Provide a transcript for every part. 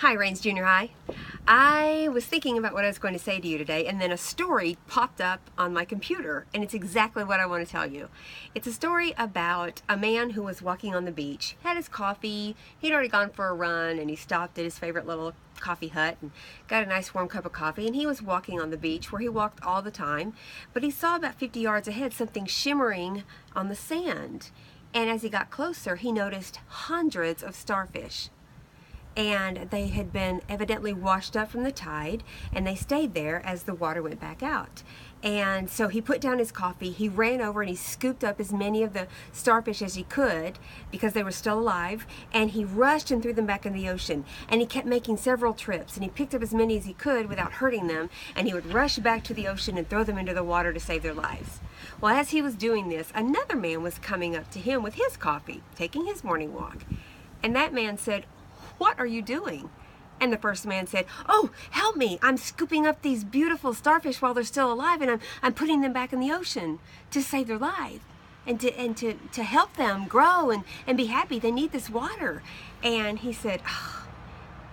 Hi, Rains Junior High. I was thinking about what I was going to say to you today, and then a story popped up on my computer, and it's exactly what I want to tell you. It's a story about a man who was walking on the beach, had his coffee, he'd already gone for a run, and he stopped at his favorite little coffee hut and got a nice warm cup of coffee, and he was walking on the beach where he walked all the time, but he saw about 50 yards ahead something shimmering on the sand, and as he got closer, he noticed hundreds of starfish. And they had been evidently washed up from the tide, and they stayed there as the water went back out. And so he put down his coffee, he ran over and he scooped up as many of the starfish as he could because they were still alive, and he rushed and threw them back in the ocean. And he kept making several trips, and he picked up as many as he could without hurting them, and he would rush back to the ocean and throw them into the water to save their lives. Well, as he was doing this, another man was coming up to him with his coffee, taking his morning walk. And that man said, "What are you doing?" And the first man said, "Oh, help me. I'm scooping up these beautiful starfish while they're still alive, and I'm putting them back in the ocean to save their life and to help them grow and be happy. They need this water." And he said, "Oh,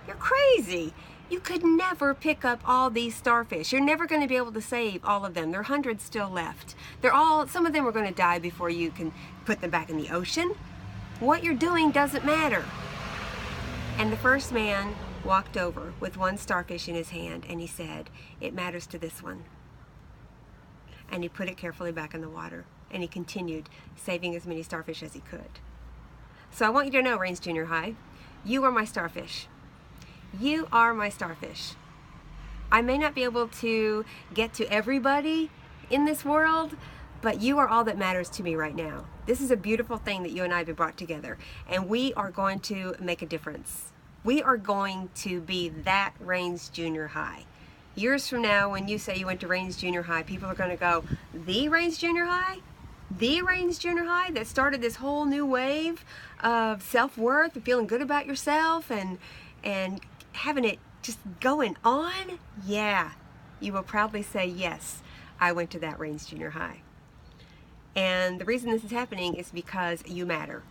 you're crazy. You could never pick up all these starfish. You're never going to be able to save all of them. There are hundreds still left. Some of them are going to die before you can put them back in the ocean. What you're doing doesn't matter." And the first man walked over with one starfish in his hand, and he said, "It matters to this one." And he put it carefully back in the water, and he continued saving as many starfish as he could. So I want you to know, Rains Junior High, you are my starfish. You are my starfish. I may not be able to get to everybody in this world, but you are all that matters to me right now. This is a beautiful thing that you and I have been brought together, and we are going to make a difference. We are going to be that Rains Junior High. Years from now, when you say you went to Rains Junior High, people are going to go, "The Rains Junior High? The Rains Junior High that started this whole new wave of self-worth and feeling good about yourself and having it just going on?" Yeah, you will proudly say, "Yes, I went to that Rains Junior High." And the reason this is happening is because you matter.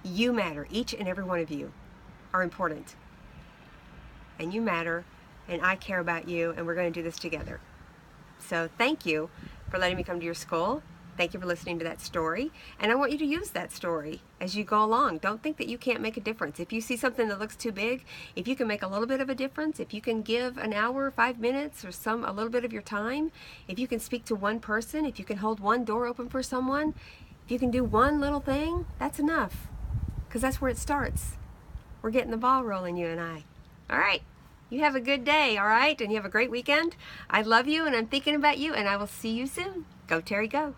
You matter. Each and every one of you are important. And you matter, and I care about you, and we're going to do this together. So thank you for letting me come to your school. Thank you for listening to that story. And I want you to use that story as you go along. Don't think that you can't make a difference. If you see something that looks too big, if you can make a little bit of a difference, if you can give an hour, 5 minutes, or a little bit of your time, if you can speak to one person, if you can hold one door open for someone, if you can do one little thing, that's enough. Because that's where it starts. We're getting the ball rolling, you and I. All right. You have a good day, all right? And you have a great weekend. I love you, and I'm thinking about you, and I will see you soon. Go, Terry, go.